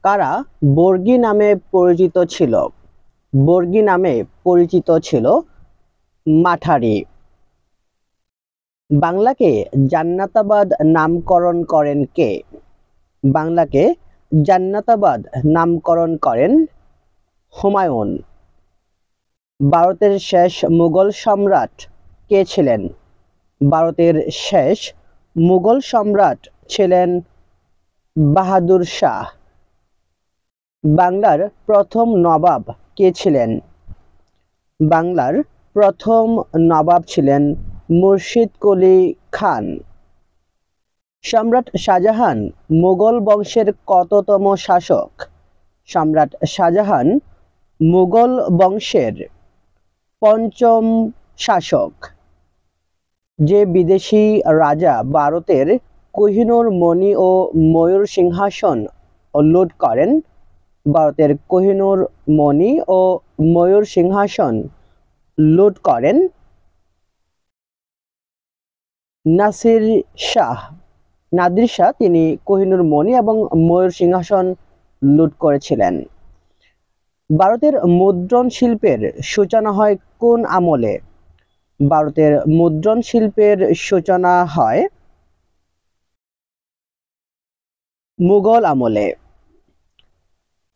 কারা বর্গী নামে পরিচিত ছিল? বর্গী নামে পরিচিত ছিল মাঠারি। বাংলাকে জান্নাতাবাদ নামকরণ করেন কে? বাংলাকে জান্নাতাবাদ নামকরণ করেন হুমায়ুন। ভারতের শেষ মুঘল সম্রাট কে ছিলেন? ভারতের শেষ মুঘল সম্রাট ছিলেন বাহাদুর শাহ। বাংলার প্রথম নবাব কে ছিলেন? বাংলার প্রথম নবাব ছিলেন মুর্শিদ কুলি খান। সম্রাট শাহজাহান মুঘল বংশের কততম শাসক? সম্রাট শাহজাহান মুঘল বংশের পঞ্চম শাসক। যে বিদেশি রাজা ভারতের কোহিনূর মণি ও ময়ূর সিংহাসন লুট করেন? ভারতের কোহিনূর মণি ও ময়ূর সিংহাসন লুট করেন নাদির শাহ। তিনি কোহিনূর মণি এবং ময়ূর সিংহাসন লুট করেছিলেন। ভারতের মুদ্রণ শিল্পের সূচনা হয় কোন আমলে? ভারতের মুদ্রণ শিল্পের সূচনা হয় মুঘল আমলে।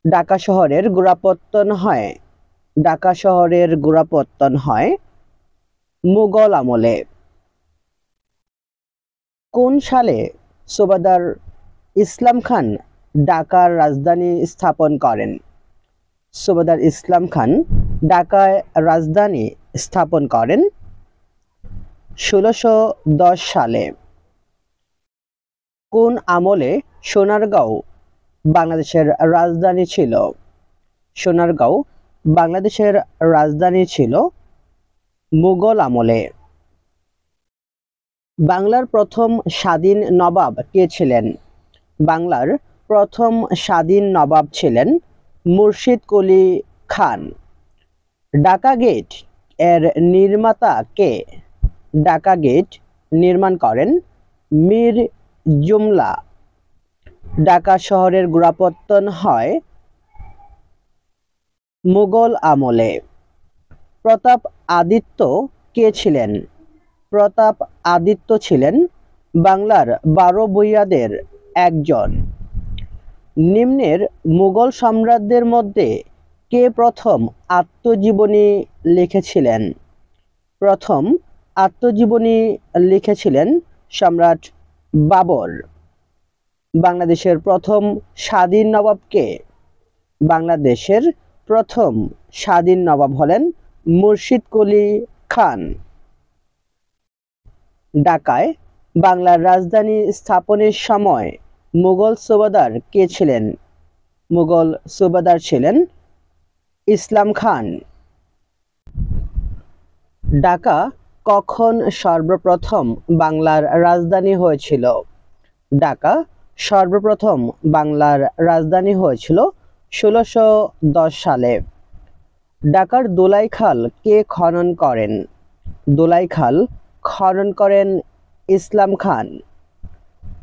ঢাকা শহরের গোড়াপত্তন হয় মুঘল আমলে। কোন সালে সুবাদার ইসলাম খান ঢাকার রাজধানী স্থাপন করেন? সুবাদার ইসলাম খান ঢাকায় রাজধানী স্থাপন করেন ১৬১০ সালে। কোন আমলে সোনারগাঁও বাংলাদেশের রাজধানী ছিল? সোনারগাঁও বাংলাদেশের রাজধানী ছিল মুঘল আমলে। বাংলার প্রথম স্বাধীন নবাব কে ছিলেন? বাংলার প্রথম স্বাধীন নবাব ছিলেন মুর্শিদ কুলি খান। ঢাকা গেট এর নির্মাতা কে? ঢাকা গেট নির্মাণ করেন মীর জুমলা। ঢাকা শহরের গোড়াপত্তন হয় মুঘল আমলে। প্রতাপ আদিত্য কে ছিলেন? প্রতাপ আদিত্য ছিলেন বাংলার ১২ ভূঁইয়াদের একজন। নিম্নের মুঘল সম্রাটদের মধ্যে কে প্রথম আত্মজীবনী লিখেছিলেন? প্রথম আত্মজীবনী লিখেছিলেন সম্রাট বাবর। বাংলাদেশের প্রথম স্বাধীন নবাব কে? বাংলাদেশের প্রথম স্বাধীন নবাব হলেন মুর্শিদ কুলি খান। ঢাকায় বাংলার রাজধানী স্থাপনের সময় মুঘল সুবাদার কে ছিলেন? মুঘল সুবাদার ছিলেন ইসলাম খান। ঢাকা কখন সর্বপ্রথম বাংলার রাজধানী হয়েছিল? ঢাকা সর্বপ্রথম বাংলার রাজধানী হয়েছিল ১৬১০ সালে। ঢাকার দোলাই খাল কে খনন করেন? দোলাই খাল খনন করেন ইসলাম খান।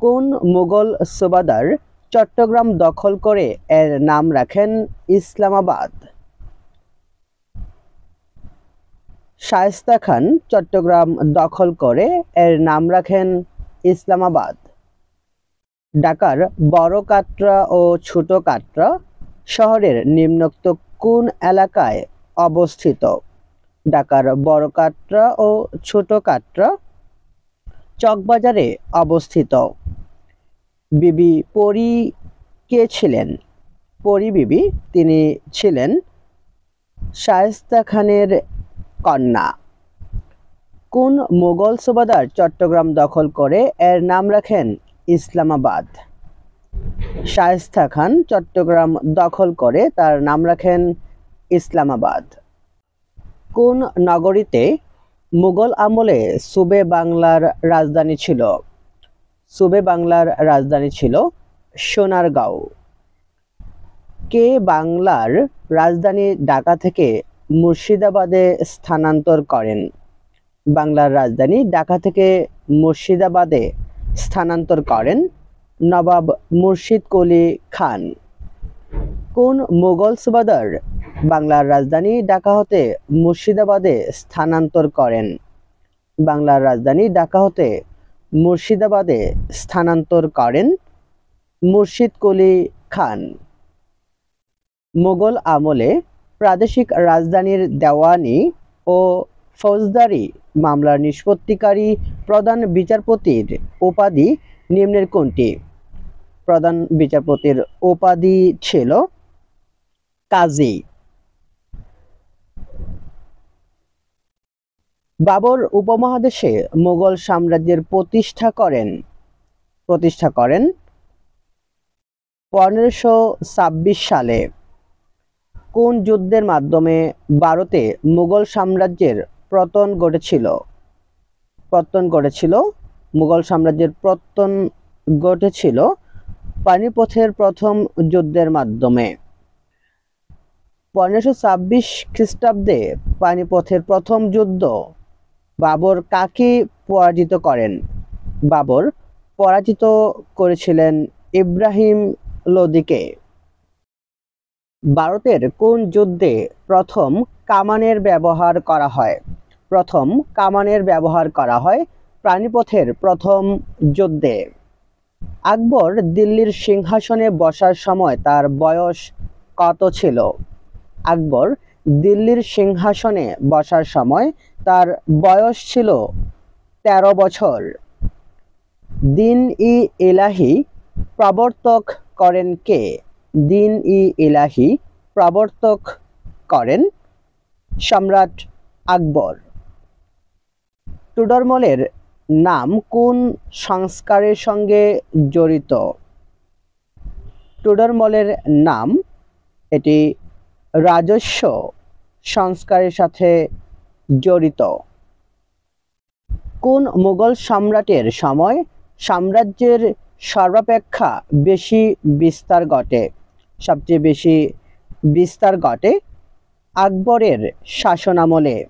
কোন মুঘল সুবাদার চট্টগ্রাম দখল করে এর নাম রাখেন ইসলামাবাদ? শায়েস্তা খান চট্টগ্রাম দখল করে এর নাম রাখেন ইসলামাবাদ। ঢাকার বড় কাটরা ও ছোট কাটরা শহরের নিম্নোক্ত কোন এলাকায় অবস্থিত? ঢাকার বড় কাটরা ও ছোট কাটরা চকবাজারে অবস্থিত। বিবি পরী কে ছিলেন? পরী বিবি তিনি ছিলেন শায়েস্তা খানের কন্যা। কোন মুঘল সুবাদার চট্টগ্রাম দখল করে এর নাম রাখেন ইসলামাবাদ? শায়েস্তা খান চট্টগ্রাম দখল করে তার নাম রাখেন ইসলামাবাদ। কোন নগরীতে মুঘল আমলে সুবে বাংলার রাজধানী ছিল? সুবে বাংলার রাজধানী ছিল সোনারগাঁও। কে বাংলার রাজধানী ঢাকা থেকে মুর্শিদাবাদে স্থানান্তর করেন? বাংলার রাজধানী ঢাকা থেকে মুর্শিদাবাদে স্থানান্তর করেন নবাব মুর্শিদ কুলি খান। কোন মুঘল সুবাদার বাংলার রাজধানী ঢাকা হতে মুর্শিদাবাদে স্থানান্তর করেন? বাংলার রাজধানী ঢাকা হতে মুর্শিদাবাদে স্থানান্তর করেন মুর্শিদ কুলি খান। মুঘল আমলে প্রাদেশিক রাজধানীর দেওয়ানি ও ফৌজদারি মামলার নিষ্পত্তিকারী প্রধান বিচারপতির উপাধি নিম্নের কোনটি? প্রধান বিচারপতির উপাধি ছিল কাজী। বাবর উপমহাদেশে মুঘল সাম্রাজ্যের প্রতিষ্ঠা করেন 1526 সালে। কোন যুদ্ধের মাধ্যমে ভারতে মুঘল সাম্রাজ্যের পতন ঘটেছিল? মুঘল সাম্রাজ্যের পতন ঘটেছিল পানিপথের প্রথম যুদ্ধের মাধ্যমে। 1526 খ্রিস্টাব্দে পানিপথের প্রথম যুদ্ধ বাবর কাকে পরাজিত করেন? বাবর পরাজিত করেছিলেন ইব্রাহিম লোদিকে। ভারতের কোন যুদ্ধে প্রথম কামানের ব্যবহার করা হয়? প্রথম কামানের ব্যবহার করা হয় পানিপথের প্রথম যুদ্ধে। আকবর দিল্লির সিংহাসনে বসার সময় তার বয়স কত ছিল? আকবর দিল্লির সিংহাসনে বসার সময় তার বয়স ছিল 13 বছর। দ্বীন-ই-ইলাহি প্রবর্তক করেন কে? দ্বীন-ই-ইলাহি প্রবর্তক করেন সম্রাট আকবর। টোডরমলের নাম কোন সংস্কারের সঙ্গে জড়িত? টোডরমলের নাম এটি রাজস্ব সংস্কারের সাথে জড়িত। কোন মুঘল সম্রাটের সময় সাম্রাজ্যের সর্বাপেক্ষা বেশি বিস্তার ঘটে? সবচেয়ে বেশি বিস্তার ঘটে আকবরের শাসনামলে।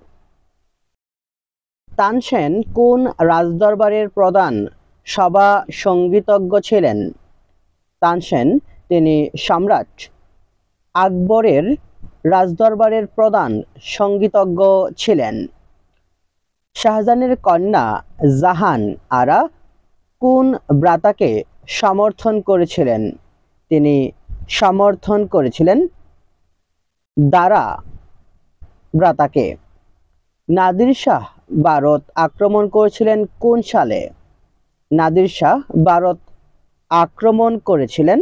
তানসেন কোন রাজদরবারের প্রধান সভা সঙ্গীতজ্ঞ ছিলেন? তানসেন তিনি সম্রাট আকবরের রাজদরবারের প্রধান সঙ্গীতজ্ঞ ছিলেন। শাহজাহানের কন্যা জাহান আরা কোন ভ্রাতাকে সমর্থন করেছিলেন? তিনি সমর্থন করেছিলেন দারা ভ্রাতাকে। নাদির শাহ ভারত আক্রমণ করেছিলেন কোন সালে? নাদির শাহ ভারত আক্রমণ করেছিলেন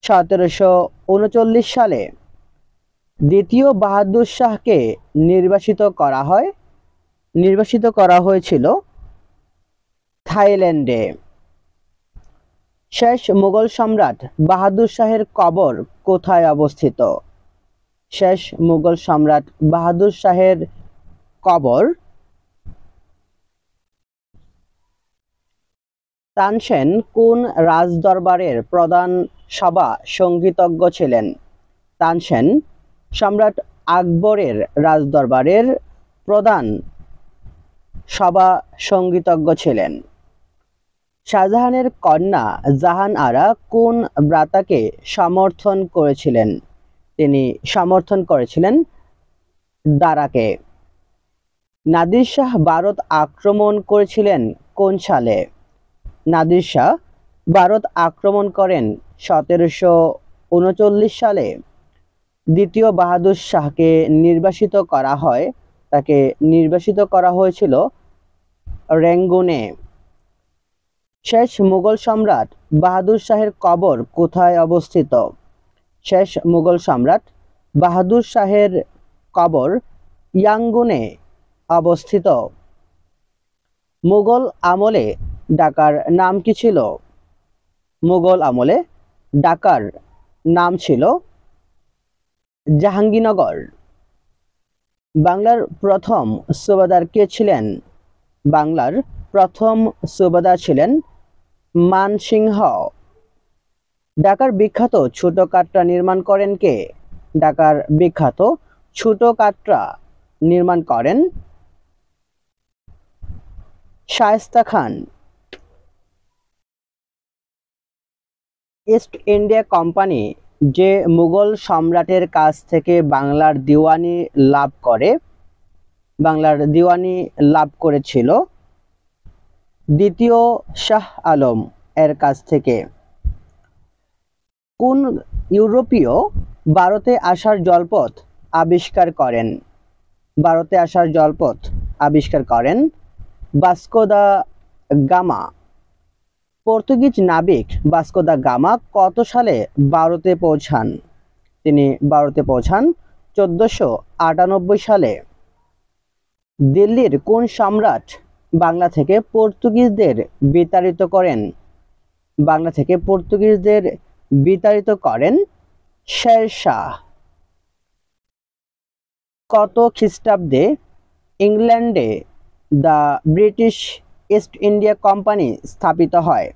1739 সালে। দ্বিতীয় বাহাদুর শাহকে নির্বাসিত করা হয়েছিল থাইল্যান্ডে। শেষ মুঘল সম্রাট বাহাদুর শাহের কবর কোথায় অবস্থিত? শেষ মুঘল সম্রাট বাহাদুর শাহের কবর তানসেন কোন রাজদরবারের প্রধান সভা সঙ্গীতজ্ঞ ছিলেন? তানসেন সম্রাট আকবরের রাজদরবারের প্রধান সভা সঙ্গীতজ্ঞ ছিলেন। শাহজাহানের কন্যা জাহান আরা কোন ভ্রাতাকে সমর্থন করেছিলেন? তিনি সমর্থন করেছিলেন দারাকে। নাদির শাহ ভারত আক্রমণ করেছিলেন কোন সালে? নাদির শাহ ভারত আক্রমণ করেন 1739 সালে। দ্বিতীয় বাহাদুর শাহকে তাকে নির্বাসিত করা হয়েছিল রেঙ্গুনে। শেষ মুঘল সম্রাট বাহাদুর শাহের কবর কোথায় অবস্থিত? শেষ মুঘল সম্রাট বাহাদুর শাহের কবর ইয়াঙ্গুনে অবস্থিত। মুঘল আমলে ঢাকার নাম কি ছিল? মুঘল আমলে ঢাকার নাম ছিল জাহাঙ্গীরনগর। বাংলার প্রথম সুবাদার কে ছিলেন? বাংলার প্রথম সুবাদার ছিলেন মানসিংহ। ঢাকার বিখ্যাত ছোট কাটরা নির্মাণ করেন কে? ঢাকার বিখ্যাত ছোট কাটরা নির্মাণ করেন Shaista Khan. East India company যে মুঘল সম্রাটের কাছ থেকে বাংলার দিওয়ানি লাভ করেছিল দ্বিতীয় শাহ আলম এর কাছ থেকে। কোন ইউরোপীয় ভারতে আসার জলপথ আবিষ্কার করেন? Vasco da Gama. পর্তুগিজ নাবিক ভাস্কো দা গামা কত সালে ভারতে পৌঁছান? তিনি ভারতে পৌঁছান 1498 সালে। দিল্লির কোন সম্রাট বাংলা থেকে পর্তুগিজদের বিতাড়িত করেন? শের শাহ। কত খ্রিস্টাব্দে ইংল্যান্ডে the British east India company স্থাপিত হয়?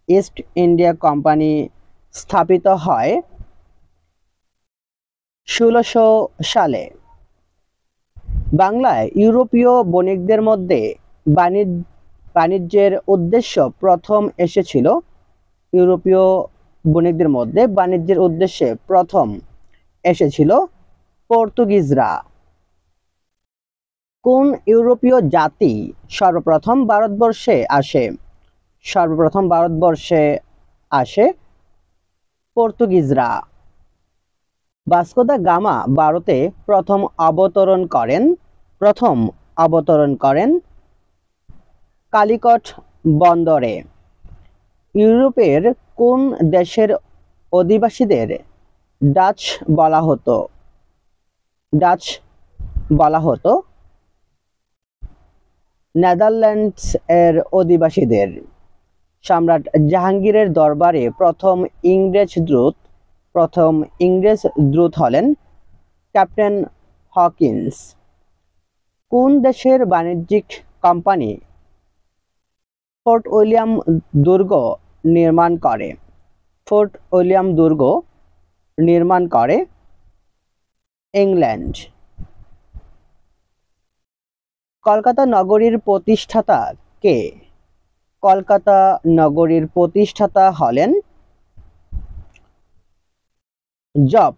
ইস্ট ইন্ডিয়া কোম্পানি স্থাপিত হয় 1600 সালে। বাংলায় ইউরোপীয় বণিকদের মধ্যে বাণিজ্যের উদ্দেশ্যে প্রথম এসেছিল পর্তুগিজরা। কোন ইউরোপীয় জাতি সর্বপ্রথম ভারতবর্ষে আসে? পর্তুগিজরা। ভাস্কো দা গামা ভারতে প্রথম অবতরণ করেন কালিকট বন্দরে। ইউরোপের কোন দেশের অধিবাসীদের ডাচ বলা হতো? নেদারল্যান্ডস এর অধিবাসীদের। সম্রাট জাহাঙ্গীরের দরবারে প্রথম ইংরেজ দূত হলেন ক্যাপ্টেন হকিন্স। কোন দেশের বাণিজ্যিক কোম্পানি ফোর্ট উইলিয়াম দুর্গ নির্মাণ করে? ইংল্যান্ড। কলকাতা নগরীর প্রতিষ্ঠাতা কে? কলকাতা নগরীর প্রতিষ্ঠাতা হলেন জব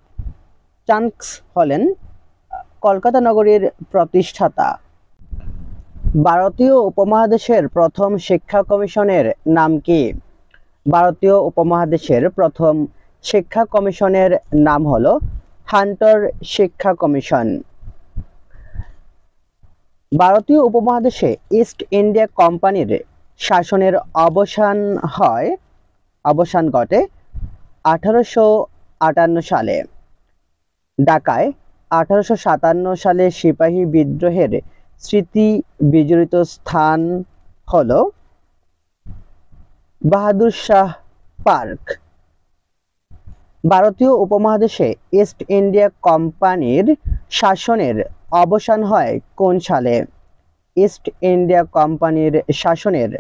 চাঙ্কস হলেন কলকাতা নগরীর প্রতিষ্ঠাতা। ভারতীয় উপমহাদেশের প্রথম শিক্ষা কমিশনের নাম কি? ভারতীয় উপমহাদেশের প্রথম শিক্ষা কমিশনের নাম হলো হান্টার শিক্ষা কমিশন। ভারতীয় উপমহাদেশে ইস্ট ইন্ডিয়া কোম্পানির শাসনের অবসান ঘটে 1858 সালে। ঢাকায় 1857 সালে সিপাহী বিদ্রোহের স্মৃতি বিজড়িত স্থান হলো বাহাদুর শাহ পার্ক। ভারতীয় উপমহাদেশে ইস্ট ইন্ডিয়া কোম্পানির শাসনের অবসান হয় কোন সালে? ইস্ট ইন্ডিয়া কোম্পানির শাসনের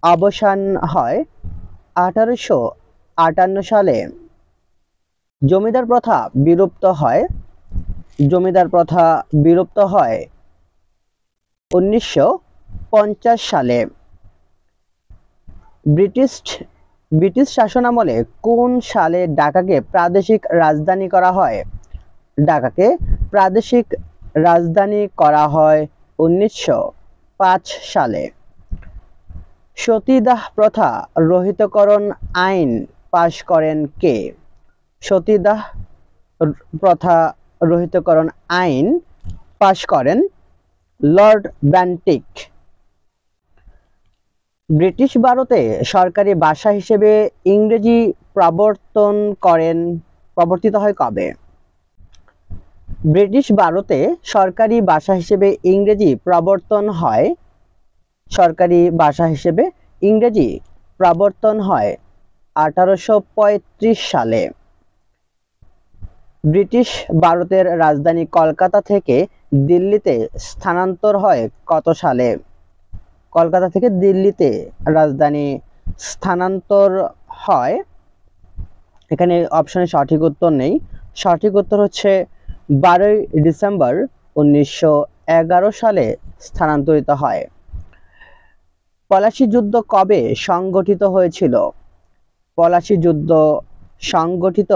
অবসান হয় 1858 সালে। জমিদার প্রথা বিলুপ্ত হয় 1950 সালে। ব্রিটিশ শাসনামলে কোন সালে ঢাকাকে প্রাদেশিক রাজধানী করা হয়? ঢাকাকে প্রাদেশিক রাজধানী করা হয় 1905 সালে। সতীদাহ প্রথা রহিতকরণ আইন পাশ করেন কে? সতীদাহ প্রথা রহিতকরণ আইন পাশ করেন লর্ড বেন্টিক। ব্রিটিশ ভারতে সরকারি ভাষা হিসেবে ইংরেজি প্রবর্তিত হয় কবে? ব্রিটিশ ভারতে সরকারি ভাষা হিসেবে ইংরেজি প্রবর্তন হয় 1835 সালে। ব্রিটিশ ভারতের রাজধানী কলকাতা থেকে দিল্লিতে স্থানান্তর হয় কত সালে? কলকাতা থেকে দিল্লিতে রাজধানী স্থানান্তর হয়, এখানে অপশনে সঠিক উত্তর নেই, সঠিক উত্তর হচ্ছে 12ই ডিসেম্বর 1911 সালে স্থানান্তরিত হয়। পলাশী যুদ্ধ কবে সংগঠিত হয়েছিল? পলাশী যুদ্ধ সংগঠিত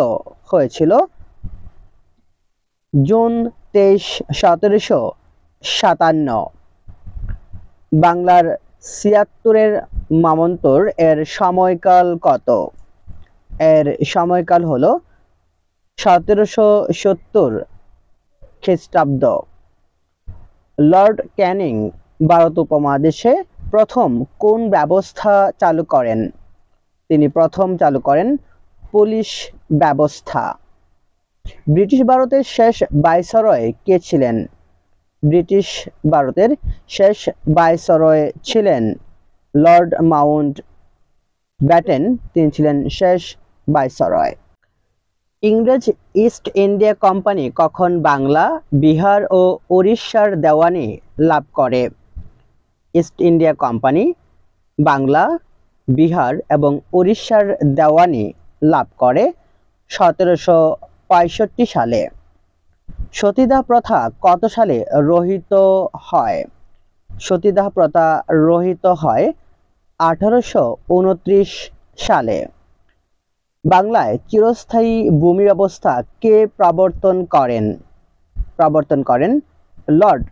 হয়েছিল জুন 23, 1757। বাংলার ৭৬-এর মামন্তর এর সময়কাল কত? এর সময়কাল হলো 1770 খ্রিস্টাব্দ। লর্ড ক্যানিং ভারত উপমহাদেশে প্রথম কোন ব্যবস্থা চালু করেন? তিনি প্রথম চালু করেন পুলিশ ব্যবস্থা। ব্রিটিশ ভারতের শেষ ভাইসরয় কে ছিলেন? ব্রিটিশ ভারতের শেষ ভাইসরয় ছিলেন লর্ড মাউন্ট ব্যাটেন। তিনি ছিলেন শেষ ভাইসরয়। ইংরেজ ইস্ট ইন্ডিয়া কোম্পানি কখন বাংলা, বিহার ও উড়িষ্যার দেওয়ানি লাভ করে? East India company Bangla, Bihar এবং উড়িষ্যার দেওয়ানি লাভ করে 1765 সালে। সতীদাহ প্রথা কত সালে রহিত হয়? সতীদাহ প্রথা রহিত হয় 1829 সালে। বাংলায় চিরস্থায়ী ভূমি ব্যবস্থা কে প্রবর্তন করেন লর্ড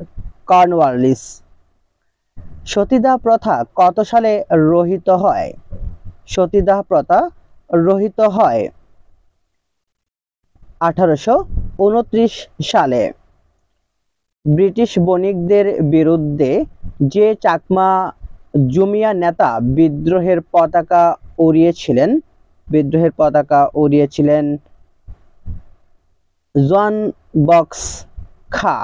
কর্নওয়ালিস। সতীদাহ প্রথা কত সালে রহিত হয়? সতীদাহ প্রথা রহিত হয় 1829 সালে। ব্রিটিশ বণিকদের বিরুদ্ধে যে চাকমা জুমিয়া নেতা বিদ্রোহের পতাকা উড়িয়েছিলেন জন বক্স খা।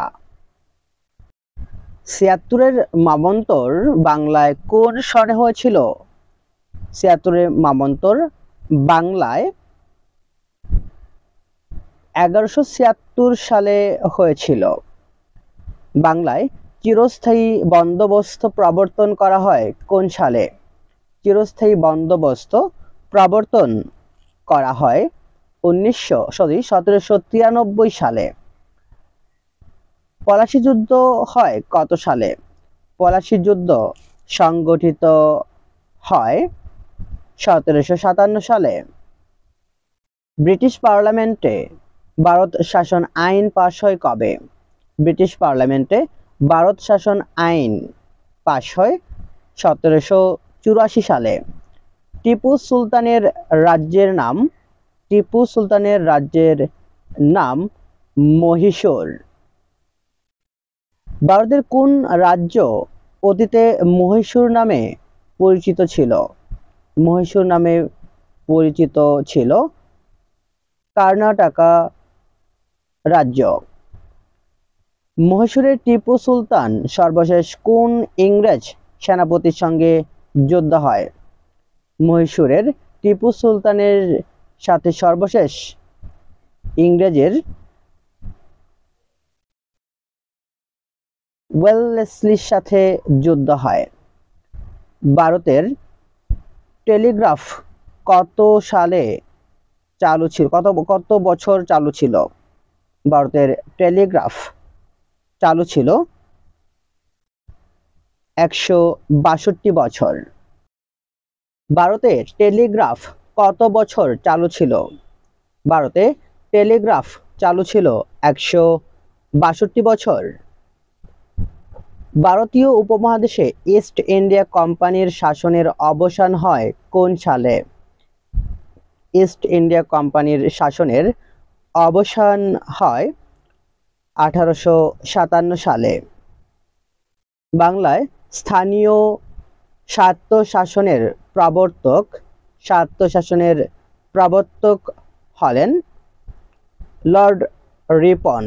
৭৬-এর মামন্তর বাংলায় কোন সনে হয়েছিল? ৭৬-এর মামন্তর বাংলায় 1176 সালে হয়েছিল। বাংলায় চিরস্থায়ী বন্দোবস্ত প্রবর্তন করা হয় কোন সালে? চিরস্থায়ী বন্দোবস্ত প্রবর্তন করা হয় 1793 সালে। পলাশী যুদ্ধ হয় কত সালে? পলাশী যুদ্ধ সংগঠিত হয় 1757 সালে। ব্রিটিশ পার্লামেন্টে ভারত শাসন আইন পাশ হয় কবে? ব্রিটিশ পার্লামেন্টে ভারত শাসন আইন পাশ হয় 1784 সালে। টিপু সুলতানের রাজ্যের নাম মহীশূর। ভারতের কোন রাজ্য অতীতে মহীশূর নামে পরিচিত ছিল? মহীশূর নামে পরিচিত ছিল কর্ণাটক রাজ্য। মহীশূরের টিপু সুলতান সর্বশেষ কোন ইংরেজ সেনাপতির সঙ্গে যুদ্ধ হয়? মহীশূরের টিপু সুলতানের সাথে সর্বশেষ ইংরেজের ওয়েলেসলির সাথে যুদ্ধ হয়। ভারতের টেলিগ্রাফ কত সালে চালু ছিল? কত বছর চালু ছিল? ভারতের টেলিগ্রাফ চালু ছিল 162 বছর। ভারতে টেলিগ্রাফ কত বছর চালু ছিল? ভারতে টেলিগ্রাফ চালু ছিল 162 বছর। ভারতীয় উপমহাদেশে ইস্ট ইন্ডিয়া কোম্পানির শাসনের অবসান হয় কোন সালে? ইস্ট ইন্ডিয়া কোম্পানির শাসনের অবসান হয় 1857 সালে। বাংলায় স্থানীয় স্বায়ত্তশাসনের প্রবর্তক হলেন লর্ড রিপন।